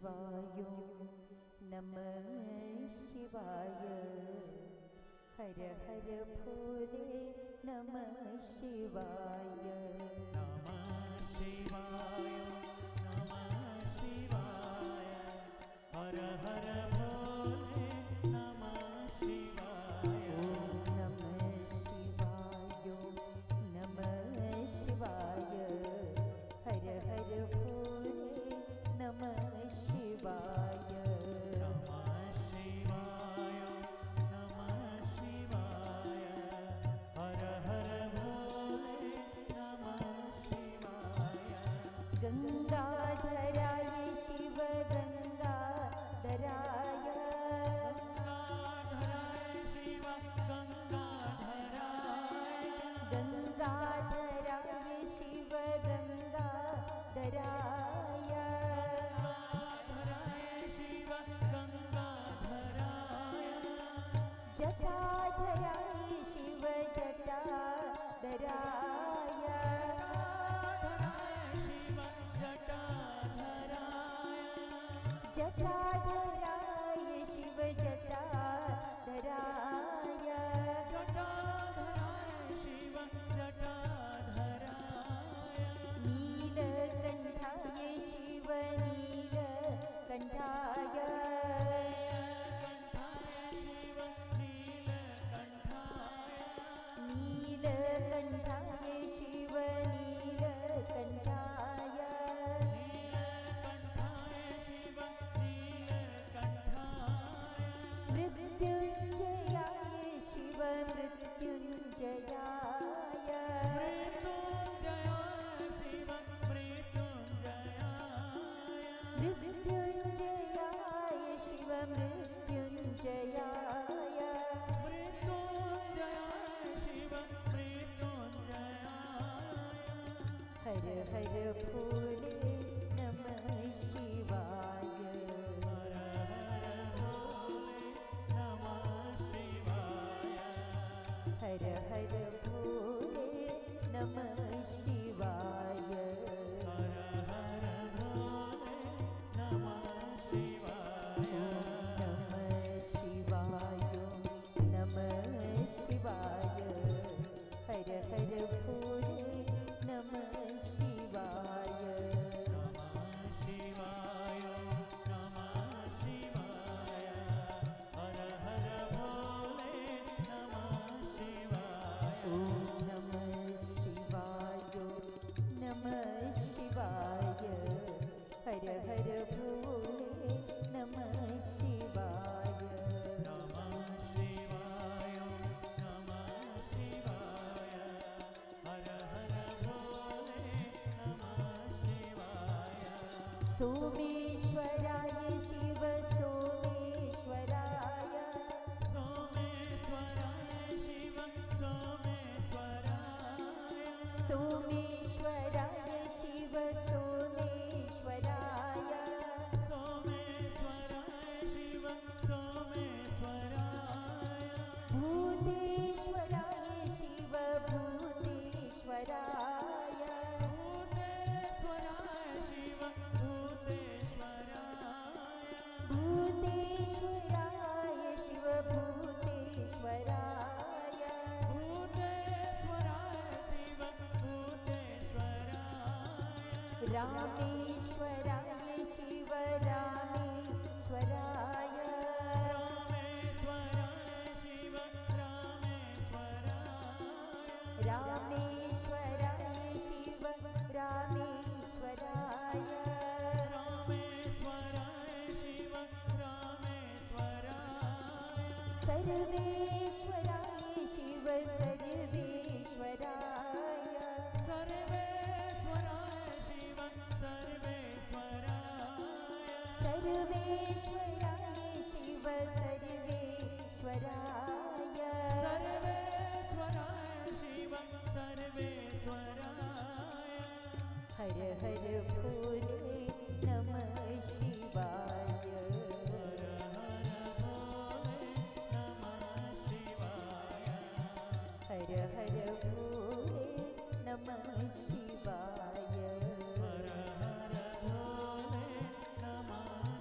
शिवाय नमः शिवाय। हर हर भोले नमः शिवाय। नमः शिवाय नमः शिवाय। हर हर भोले नमः शिवाय। नमः शिवाय नमः शिवाय। हर हर भोले नमः शिवाय। नमः शिवाय नमः शिवाय। हर हर भोले नमः शिवाय। गंगाधराय शिव गंगाधराय। गंगाधराय शिव गंगाधराय। गंगाधराय शिव गंगाधराय। गंगाधराय शिव गंगाधराय। जटाधराय शिव जटाधराय। जटाधराय शिव जटाधराय। जटाधराय शिव जटाधराय। जटाधराय शिव जटाधराय। नीलकंठाय शिव नीलकंठाय। कंठाय शिव नीलकंठाय। नीलकंठाय शिव नीलकंठाय। नीलकंठाय शिव नीलकंठाय। मृत्युंजयाय शिव मृत्युंजयाय। मृत्युंजयाय शिव मृत्युंजयाय। मृत्युंजयाय शिव मृत्युंजयाय। मृत्युंजयाय शिव मृत्युंजयाय। हर हर भोले नमः शिवाय। हर हर भोले नमः शिवाय। हर हर भोले नमः शिवाय। हर हर भोले नमः शिवाय। नमः शिवाय नमः शिवाय। हर हर भोले नमः शिवाय। नमः शिवाय नमः शिवाय। हर हर भोले नमः शिवाय। नमः शिवाय नमः शिवाय। हर हर भोले नमः शिवाय। नमः शिवाय नमः शिवाय। हर हर भोले नमः शिवाय। सोमेश्वराय शिव सोमेश्वराय। सोमेश्वराय शिव सोमेश्वराय। सोमेश्वराय शिव सोमेश्वराय। सोमेश्वराय शिव सोमेश्वराय। भूतेश्वराय शिव भूतेश्वराय। भूतेश्वराय शिव भूतेश्वराय। भूतेश्वराय शिव भूतेश्वराय। भूतेश्वराय शिव भूतेश्वराय। रामेश्वराय शिव रामेश्वराय। रामेश्वराय शिव रामेश्वराय। रामेश्वराय शिव रामेश्वराय। रामेश्वराय शिव रामेश्वराय। सर्वेश्वराय शिव सर्वेश्वराय। सर्वेश्वराय शिव सर्वेश्वराय। सर्वेश्वराय शिव सर्वेश्वराय। सर्वेश्वराय शिव सर्वेश्वराय। हर हर भोले नमः शिवाय। हर हर भोले नमः शिवाय। हर हर भोले नमः शिवाय। हर हर भोले नमः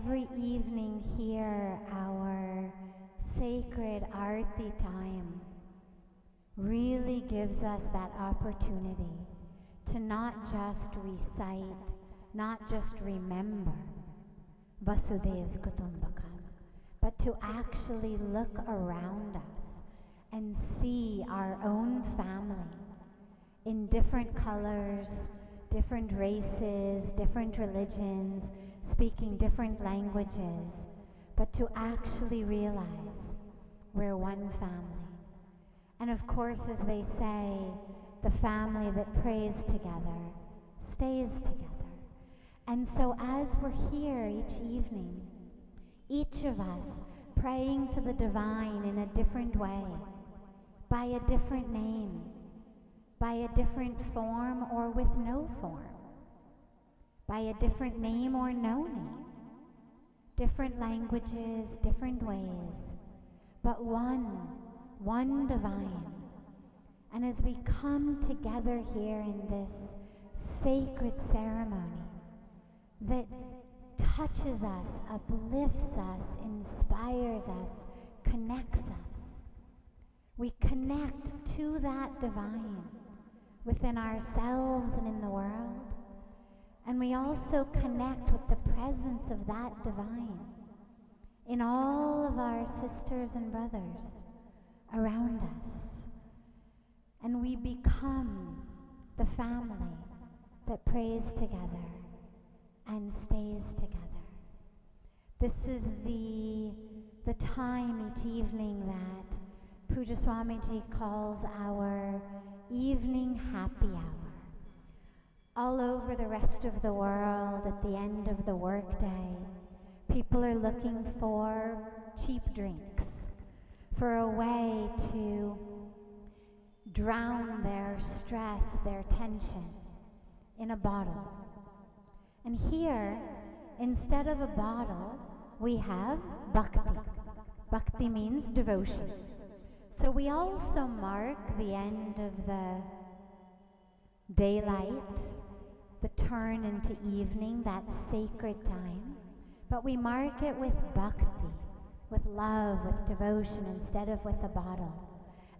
every evening here, our sacred Aarti time really gives us that opportunity to not just recite, not just remember Vasudev Kutumbakam, but to actually look around us and see our own family in different colors, different races, different religions, speaking different languages, but to actually realize we're one family. And of course, as they say, the family that prays together stays together. And so as we're here each evening, each of us praying to the divine in a different way, by a different name, by a different form or with no form, by a different name or no name, different languages, different ways, but one divine. And as we come together here in this sacred ceremony that touches us, uplifts us, inspires us, connects us, we connect to that divine within ourselves and in the world. And we also connect with the presence of that divine in all of our sisters and brothers around us. And we become the family that prays together and stays together. This is the time each evening that Puja Swamiji calls our evening happy hour. All over the rest of the world, at the end of the workday, people are looking for cheap drinks, for a way to drown their stress, their tension in a bottle. And here, instead of a bottle, we have bhakti. Bhakti means devotion. So we also mark the end of the daylight, the turn into evening, that sacred time, but we mark it with bhakti, with love, with devotion, instead of with a bottle.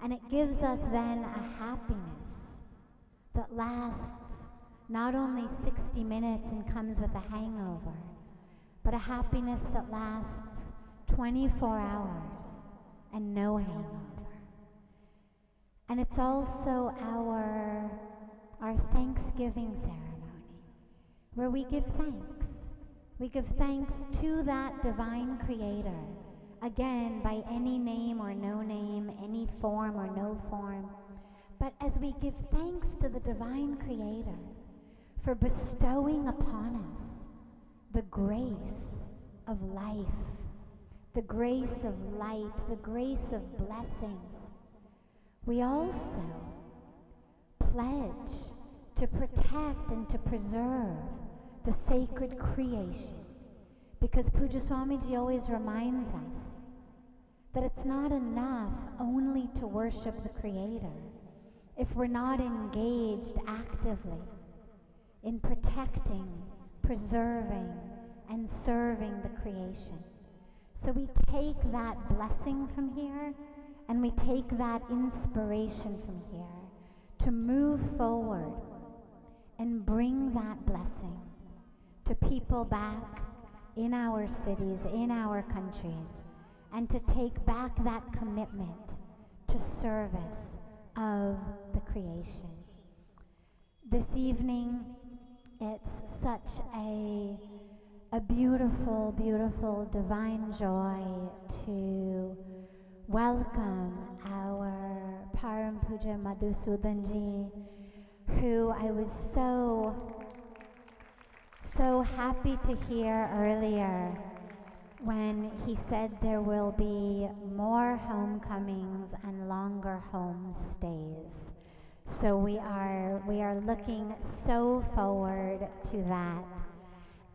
And it gives us then a happiness that lasts not only 60 minutes and comes with a hangover, but a happiness that lasts 24 hours and no hangover. And it's also our Thanksgiving ceremony, where we give thanks. We give thanks to that divine creator, again, by any name or no name, any form or no form. But as we give thanks to the divine creator for bestowing upon us the grace of life, the grace of light, the grace of blessings, we also pledge to protect and to preserve the sacred creation. Because Puja Swamiji always reminds us that it's not enough only to worship the Creator if we're not engaged actively in protecting, preserving, and serving the creation. So we take that blessing from here and we take that inspiration from here to move forward and bring that blessing to people back in our cities, in our countries, and to take back that commitment to service of the creation. This evening, it's such a beautiful, beautiful, divine joy to welcome our Param Puja Madhusudan ji, who I was so happy to hear earlier when he said there will be more homecomings and longer home stays. So we are looking so forward to that.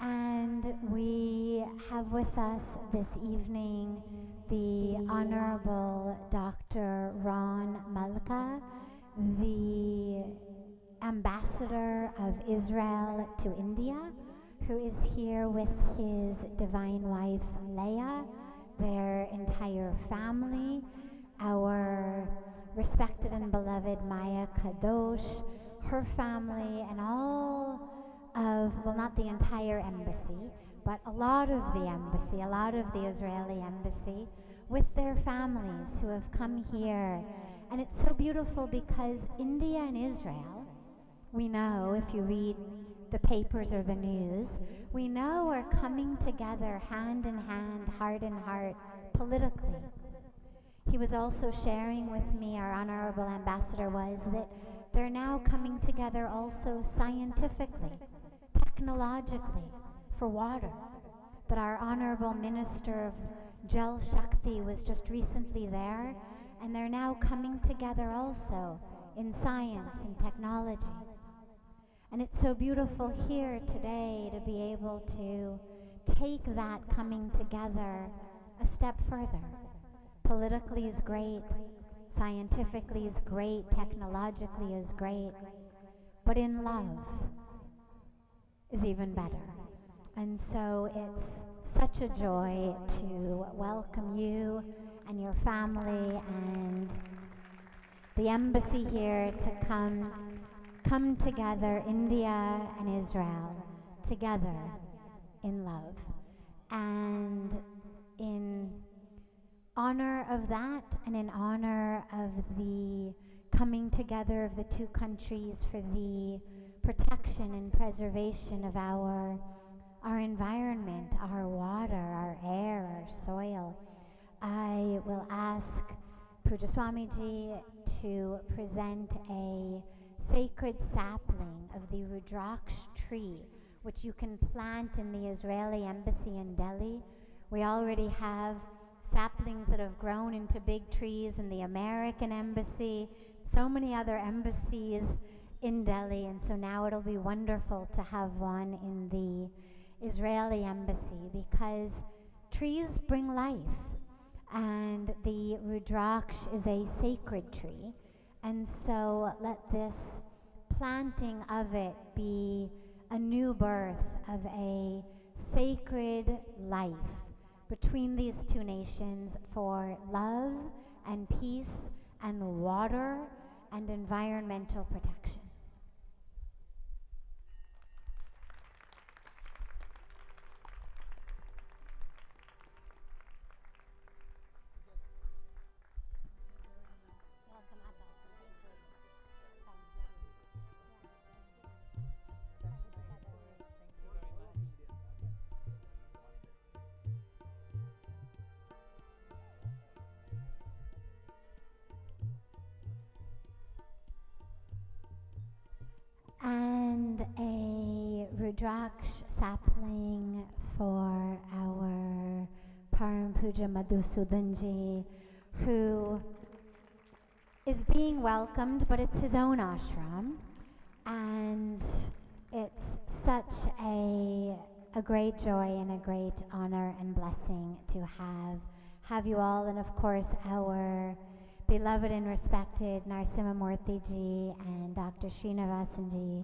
And we have with us this evening the Honorable Dr. Ron Malka, the Ambassador of Israel to India, who is here with his divine wife Leia, their entire family, our respected and beloved Maya Kadosh, her family, and all of, well, not the entire embassy, but a lot of the embassy, a lot of the Israeli embassy, with their families who have come here. And it's so beautiful because India and Israel, we know if you read the papers or the news, we know are coming together hand in hand, heart in heart, politically. He was also sharing with me, our Honorable Ambassador was, that they're now coming together also scientifically, technologically, for water. That our Honorable Minister of Jal Shakti was just recently there, and they're now coming together also in science and technology. And it's so beautiful here today to be able to take that coming together a step further. Politically is great, scientifically is great, technologically is great, but in love is even better. And so it's such a joy to welcome you and your family and the embassy here to come together, India and Israel, together in love. And in honor of that, and in honor of the coming together of the two countries for the protection and preservation of our environment, our water, our air, our soil, I will ask Puja Swamiji to present a sacred sapling of the Rudraksh tree, which you can plant in the Israeli embassy in Delhi. We already have saplings that have grown into big trees in the American embassy, so many other embassies in Delhi, and so now it'll be wonderful to have one in the Israeli embassy because trees bring life, and the Rudraksh is a sacred tree, and so let this planting of it be a new birth of a sacred life between these two nations for love and peace and water and environmental protection. And a Rudraksh sapling for our Param Puja Madhusudanji, who is being welcomed, but it's his own ashram, and it's such a great joy and a great honor and blessing to have you all, and of course our beloved and respected Narasimha Murthy ji and Dr. Srinivasan ji,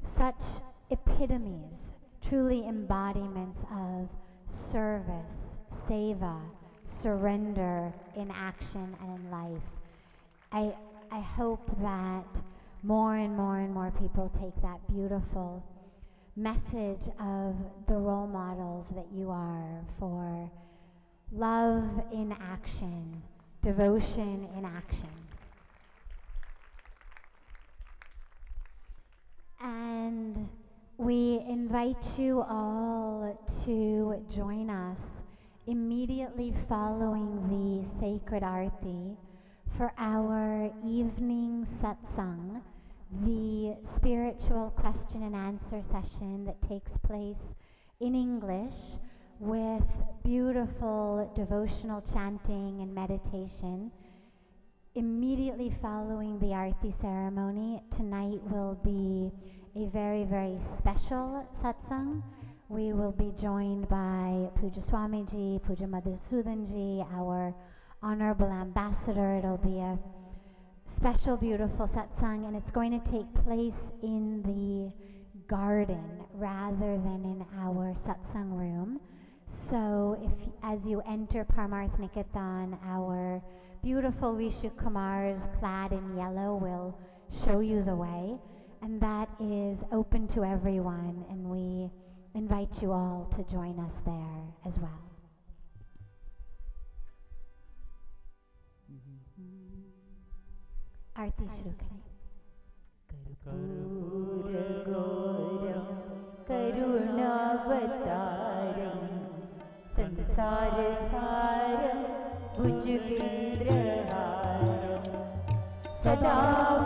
such epitomes, truly embodiments of service, seva, surrender in action and in life. I hope that more and more and more people take that beautiful message of the role models that you are for love in action, devotion in action. And we invite you all to join us immediately following the sacred Aarti for our evening satsang, the spiritual question and answer session that takes place in English with beautiful devotional chanting and meditation. Immediately following the Aarti ceremony, tonight will be a very, very special satsang. We will be joined by Puja Swamiji, Puja Madhusudanji, our Honorable Ambassador. It'll be a special, beautiful satsang, and it's going to take place in the garden rather than in our satsang room. So as you enter Parmarth Niketan, our beautiful Vishu Kumars clad in yellow will show you the way, and that is open to everyone, and we invite you all to join us there as well. आरती शुरू करें। कर्पूरगौरं करुणावतारं संसारसारं भुजगेन्द्रहारं सदा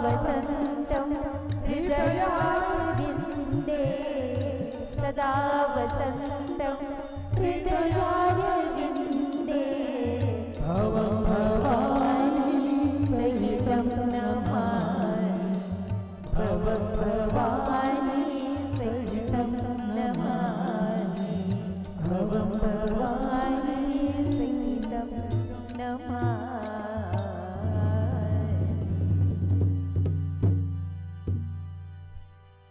वसन्तं हृदयारविन्दे सदा वसन्तं हृदयारविन्दे भवं भवानी सहितं नमामि भवं भवानी सहितं नमामि भवं भवानी सहितं नमामि।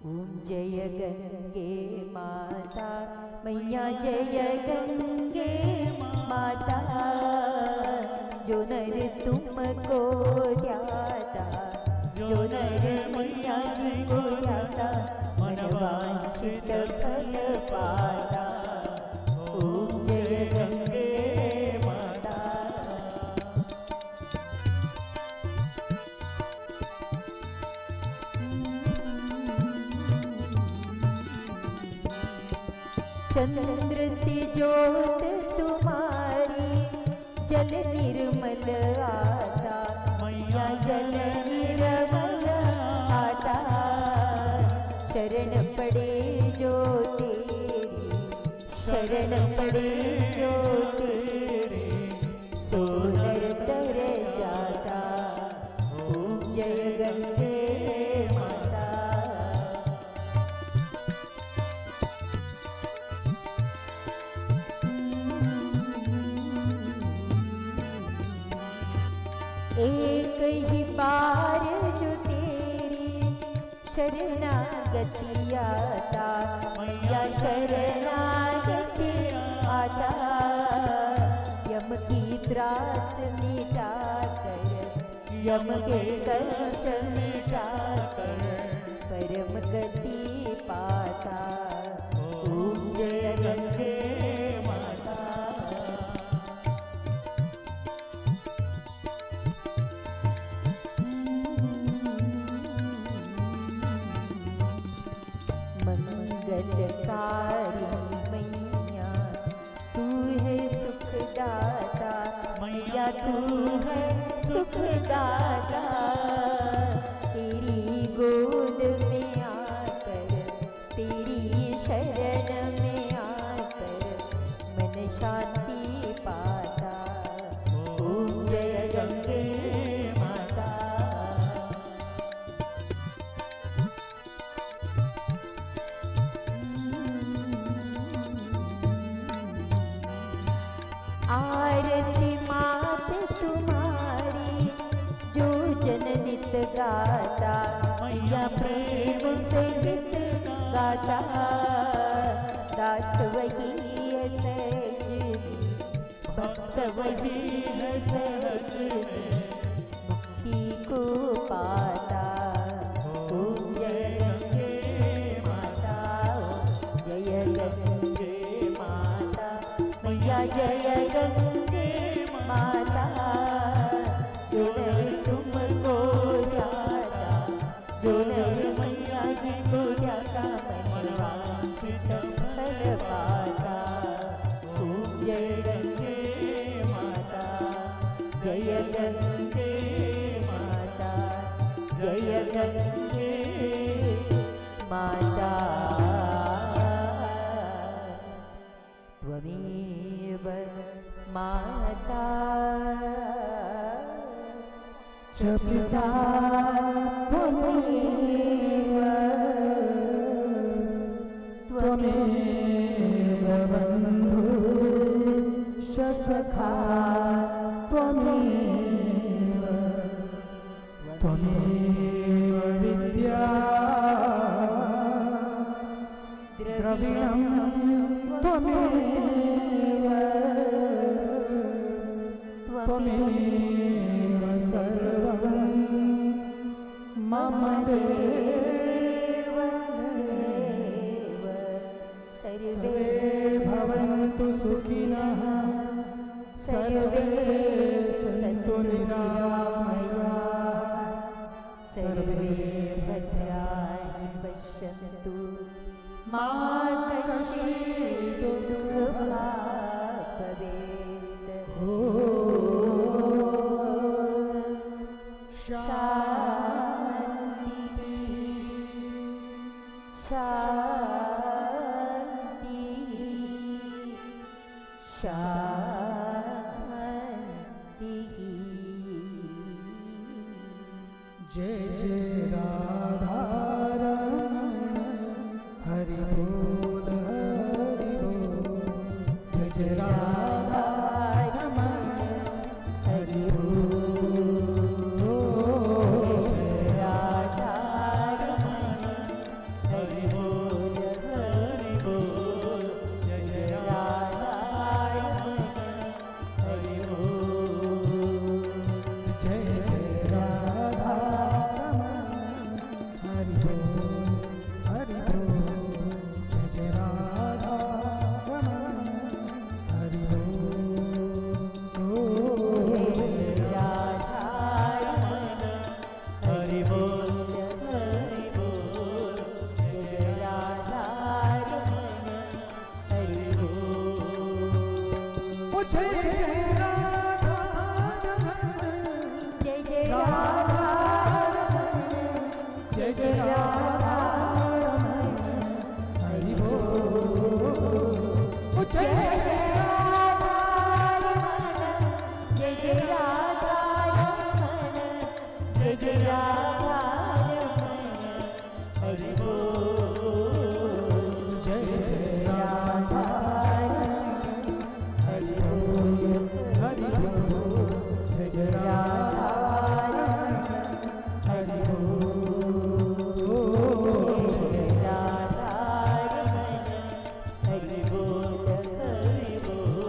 ॐ जय गंगे माता मैया जय गंगे माता जो नर तुमको ध्याता जो नर मैया जी को ध्याता मनवांछित फल पाता। ओम जय गंगे माता। चंद्र सी ज्योत तुम्हारी जल निर्मल आता मैया जल निर्मल आता शरण पड़े जो तेरी शरण पड़े जो तेरी सो नर तर जाता। ओम जय गंगे माता। एक ही बार जो तेरी शरणागति आता मैया शरणागति आता यम की त्रास मिटा कर यम के कष्ट मिटा कर परम गति पाता। ओम जय गंगे माता। मंगलकारी मैया तू है सुखदाता मैया तू है सुखदाता तेरी गोद में आकर तेरी शरण में आकर मन शांति पाता। ओम जय गंगे माता। आरती मात तुम्हारी जो जननित गाता मैया प्रेम से गीत गाता दास वही है सहज में भक्त वही है सहज में मुक्ति को पाता। ओम जय गंगे माता। जय गंगे माता मैया जय गंगे माता जो नर तुमको ध्याता जो नर मैया जी को ध्याता मनवांछित फल पाता। ओम जय गंगे माता। जय गंगे माता। जय गंगे माता। त्वमेव माता च पिता त्वमेव त्वमेव बन्धुश्च सखा त्वमेव त्वमेव विद्या द्रविणं त्वमेव त्वमेव सर्वं मम देव सर्वे भवन्तु सुखिनः सर्वे सन्तु निरामयाः सर्वे भद्राणि पश्यन्तु मा कश्चित् दुःखभाग् भवेत्। शान्ति शान्ति शान्ति। जय जय राधा रमण हरि बोल जय जय राधा रमण हरि बोल जय राधा रमण हरि बोल जय जय राधा हरि बोल जय जय राधा रमण हरि बोल हरि बोल जय जय राधा रमण हरि बोल हरि बोल हरि बोल जय जय राधा हरि बोल जय जय राधा रमण जय जय राधा जय जय राधा रमण हरि बोल जय जय राधा जय जय राधा रमण जय जय राधा हरि बोल जय जय राधा हरि बोल हरि बोल जय जय राधा हरि बोल हरि बोल हरि बोल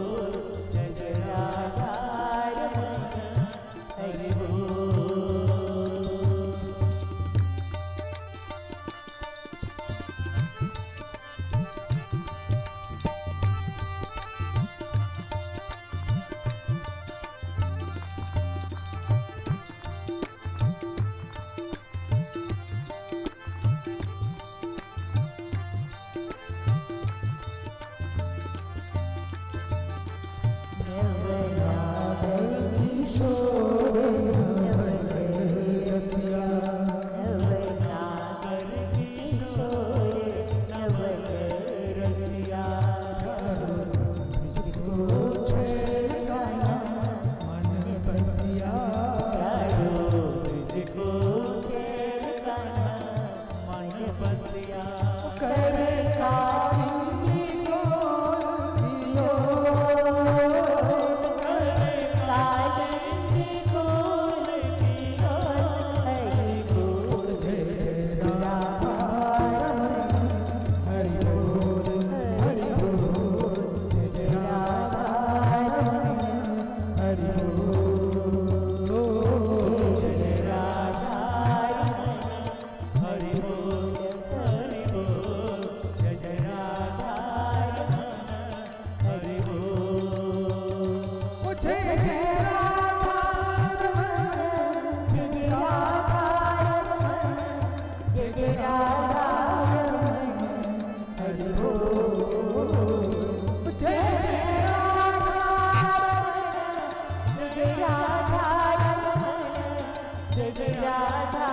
जय जय राधा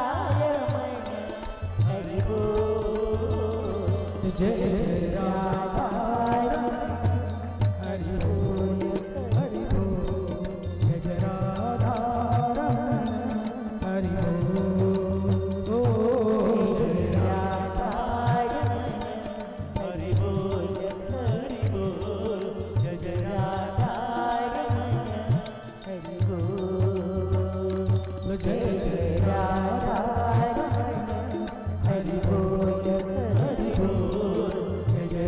हरि बोल जय जय राधा हरि बोल हरि बोल जय जय राधा हरि बोल जय राधा हरि बोल हरि बोल जय जय राधा हरि बोल जय जय राधा हरि बोल हरि बोल जय जय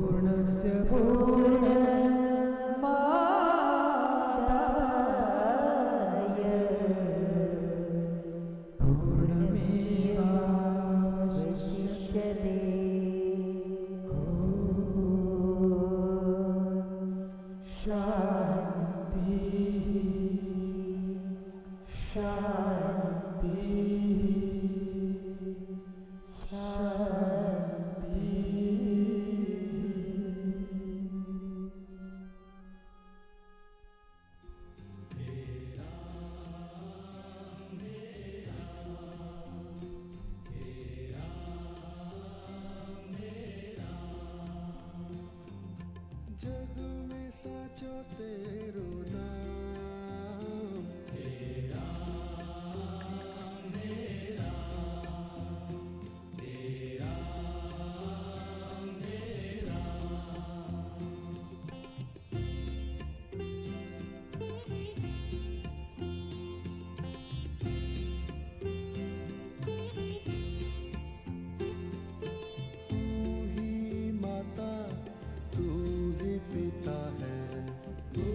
पूर्णस्य पूर्णमादाय पूर्णमेवावशिष्यते। शांति शांति शांति। जग में साचो तेरो नाम, तेरा मेरा, तेरा मेरा। तू ही माता, तू ही पिता है, तू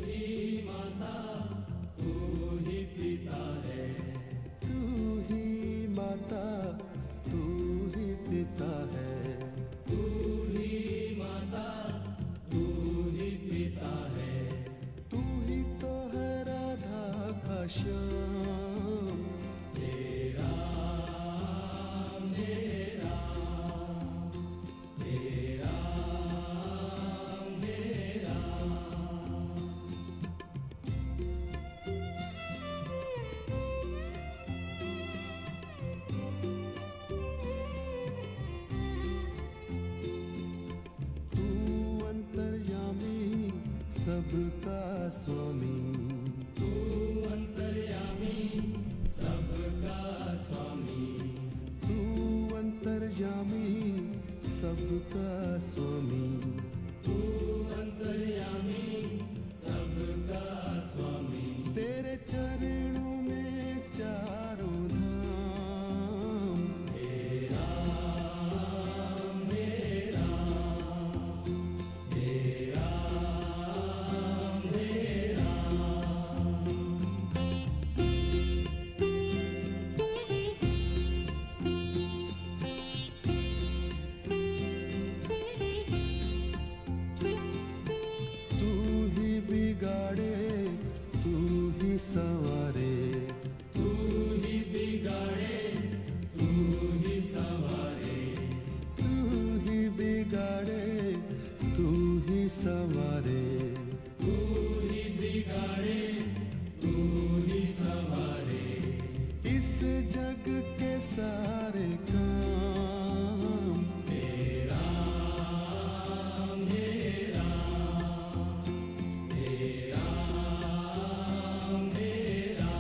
ही माता, तू ही पिता है, तू ही माता, तू ही पिता है, तू ही माता, तू ही पिता है। तू ही तो है राधा का श्याम, तेरा मेरा, तेरा मेरा। तू अंतर्यामी सबका स्वामी, तू अंतर्यामी सबका स्वामी, तू अंतर्यामी सबका स्वामी, तू अंतर्यामी सबका स्वामी। तेरे चरणों में चारों धाम, तेरा मेरा, तेरा मेरा। तू ही बिगाड़े, तू ही संवारे, तू ही बिगाड़े, तू ही संवारे, तू ही बिगाड़े, तू ही संवारे, तू ही बिगाड़े, तू ही संवारे। इस जग के सारे काम, तेरा मेरा, तेरा मेरा।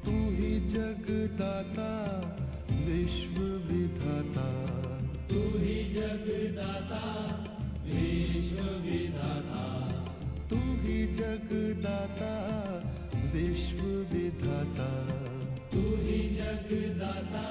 तू ही जगदाता विश्व विधाता, तू ही जगदाता विश्व विधाता, तू ही जगदाता विश्व विधाता, तू ही जगदाता